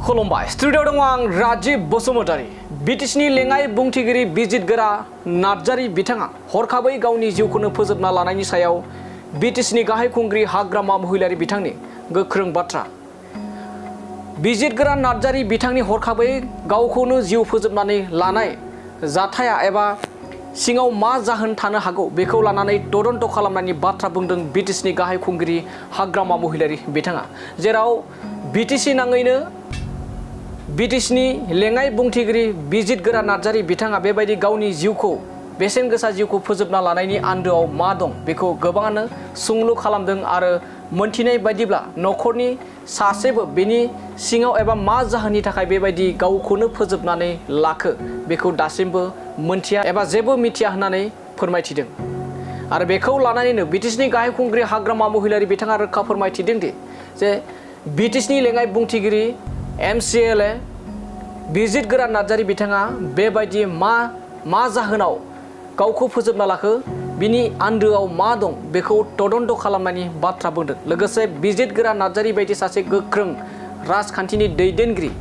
खुलुमबाय स्टुडिअ दङ आं राजीब बसुमतारी बिटिसिनि लेङाइ बुंथिगिरि बिजितगोरा नार्जारी बिथाङा हरखाबै गावनि जिउखौनो फोजोबना लानायनि सायाव बिटिसिनि गाहाय खुंगिरि हाग्रामा महिलारी बिथांनि गोख्रों बाथ्रा बिजितगोरा नार्जारी बिथांनि हरखाबै गावखौनो जिउ फोजोबनानै लानाय जाथाया एबा सिङाव मा जाहोन थानो हागौ बेखौ लानानै तदन्त खालामनायनि बाथ्रा बुंदों बिटिसिनि गाहाय खुंगिरि हाग्रामा महिलारी बिथाङा जेराव बिटिसि नाङैनो बिटिसिनि लेङाइ बुंथिगिरि बिजितगोरा नार्जारी बिथाङा बेबायदि गावनि जिउखौ बेसेन गोसा जिउखौ फोजोबना लानायनि आन्दोआव मा दं बेखौ गोबाङानो सोंलु खालामदों आरो मोनथिनाय बायदिब्ला नखरनि सासेबो बेनि सिङाव एबा मा जाहोननि थाखाय बेबायदि गावखौनो फोजोबनानै लाखो बेखौ दासिमबो मोनथिया एबा जेबो मिथिया होननानै फोरमायथिदों आरो बेखौ लानानैनो बिटिसिनि गाहाय खुंगिरि हाग्रामा महिलारी बिथाङा रोखा फोरमायथिदों दि जे बिटिसिनि लेङाइ बुंथिगिरि MCLA बिजितगोरा नार्जारी बिथाङा बेबायदि मा जाहोनाव गावखौ फोजोबना लाखो बिनि आन्दोआव मा दं बेखौ तदन्त खालामनायनि बाथ्रा बुंदों लोगोसे बिजितगोरा नार्जारी बायदि सासे गोख्रों राजखान्थिनि दैदेनगिरि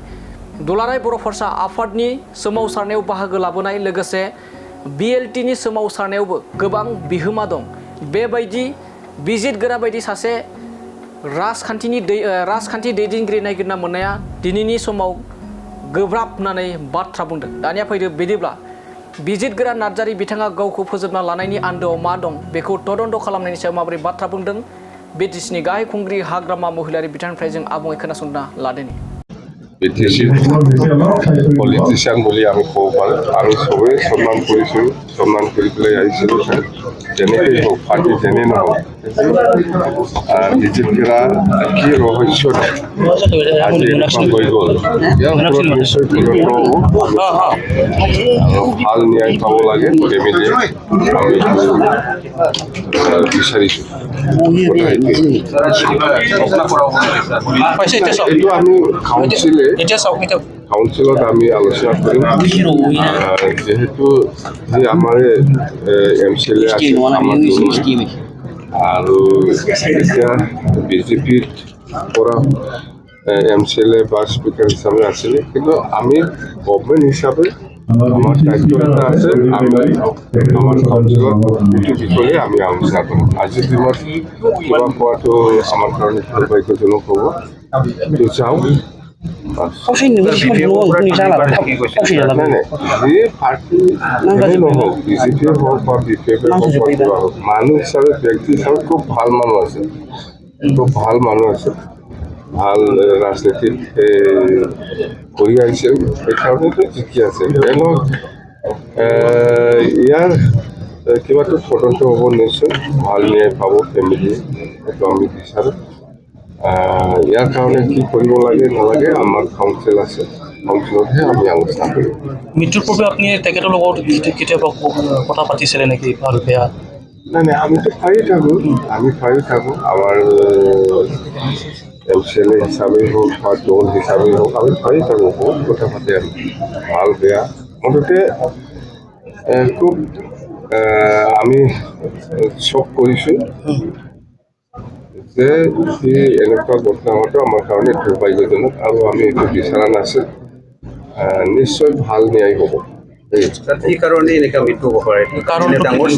दुलाराय बर' फरायसा आफादनि सोमावसारनायाव बाहागो लाबोनाय लोगोसे BLTनि सोमावसारनायावबो गोबां बिहोमा दं बेबायदि बिजितगोरा बायदि सासे राजखान्थि दैदेनगिरि नागिरना मोननाया दिनैनि समाव गोब्राब होननानै बाथ्रा बुंदों दानिया फैदो बिदिब्ला बिजितगोरा नार्जारी बिथाङा गावखौ फोजोबना लानायनि आन्दोआव मा दं बेखौ तदन्त खालामनायनि सायाव माबोरै बाथ्रा बुंदों बिटिसिनि गाहाय खुंगिरि हाग्रामा महिलारी बिथांनिफ्राय जों आबुङै खोनासंना लादोनि বিটিসি পলিটিশিয়ান বলে আমি ক'ব পাৰোঁ আমি চবেই সন্মান কৰিছোঁ সন্মান কৰি পেলাই আহিছিলোঁ যেনেকেই হওক পাৰ্টি যেনে নহওক বিজেপিৰা কি ৰহস্যত আজি এনেকুৱা হৈ গ'ল ইয়াৰ ওপৰত নিশ্চয় তদন্ত হ'ব আৰু ভাল ন্যায় পাব লাগে ফেমিলিয়ে আমি বিচাৰিছোঁ এইটো আমি কাউন্সিলত আমি আলোচনা কৰিম যেহেতু যে আমাৰ MCLA আছে আমাৰ আৰু এতিয়া বিজেপিৰ পৰা MCLA বা স্পিকাৰ হিচাপে আছিলে কিন্তু আমি গভৰ্ণমেণ্ট হিচাপে আমাৰ দায়িত্ব এটা আছে আমি আমাৰ কাউন্সিলত এইটো বিষয়ে আমি আলোচনা কৰিম আজিৰ দিনত কিবা কোৱাটো আমাৰ কাৰণে দুৰ্ভাগ্যজনক হ'ব তো যাওঁ বিজেপিয়ে হওক বা BPF হওক বা কিবা হওক মানুহ হিচাপে ব্যক্তি হিচাপে খুব ভাল মানুহ আছে খুব ভাল মানুহ আছে ভাল ৰাজনীতিত কৰি আহিছে সেইকাৰণেতো ঠিকে আছে ইয়াৰ কিবাটো তদন্ত হ'ব নিশ্চয় ভাল ন্যায় পাব ফেমিলিয়ে সেইটো আমি বিচাৰোঁ ইয়াৰ কাৰণে কি কৰিব লাগে নালাগে আমাৰ কাউন্সিল আছে কাউন্সিলতহে আমি আলোচনা কৰিম মৃত্যুৰ পূৰ্বে আপুনি তেখেতৰ লগত কেতিয়াবা কথা পাতিছিলে নেকি ভাল বেয়া নাই আমিতো পায়ে থাকোঁ আমাৰ MCLA হিচাপেই হওক বা দল হিচাপেই হওক আমি পায়ে থাকোঁ বহুত কথা পাতি আমি ভাল বেয়া মুঠতে খুব আমি চক কৰিছোঁ যে সি এনেকুৱা ঘটনা হোৱাটো আমাৰ কাৰণে দুৰ্ভাগ্যজনক আৰু আমি এইটো বিচৰা নাছিল নিশ্চয় ভাল ন্যায় হ'ব সেইকাৰণে এনেকুৱা মৃত্যু হ'ব পাৰে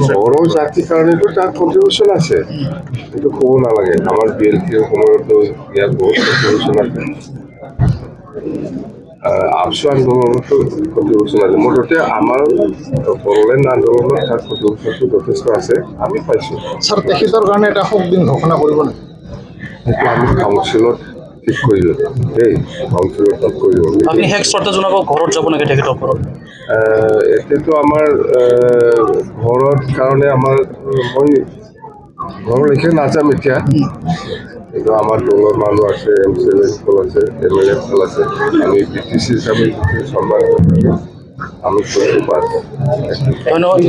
সৰু জাতিৰ কাৰণেতো তাৰ কণ্ট্ৰিবিউশ্যন আছে সেইটো ক'ব নালাগে আমাৰ BLTৰ সময়তো ইয়াত বহুত কণ্ট্ৰিবিউশ্যন আছে আফচু আন্দোলনতো কণ্ট্ৰিবিউশ্যন আছে মুঠতে আমাৰ বড়োলেণ্ড আন্দোলনত তাৰ কণ্ট্ৰিবিউশ্যনটো যথেষ্ট আছে আমি পাইছোঁ ছাৰ তেখেতৰ কাৰণে এটা শোক দিন ঘোষণা কৰিব নেকি সেইটো আমি কাউন্সিলত ঠিক কৰিলোঁ কাউন্সিলত ঠিক কৰিব আপুনি শেষ শ্ৰদ্ধা জনাব ঘৰত যাব নেকি তেখেতৰ ঘৰত এতিয়াতো আমাৰ ঘৰত কাৰণে মই ঘৰলৈকে নাযাম এতিয়া কিন্তু আমাৰ দলৰ মানুহ আছে MCLA সকল আছে MLA সকল আছে আমি BTC হিচাপে সন্মান কৰিব আমি কৰিব পাৰোঁ ধন্যবাদ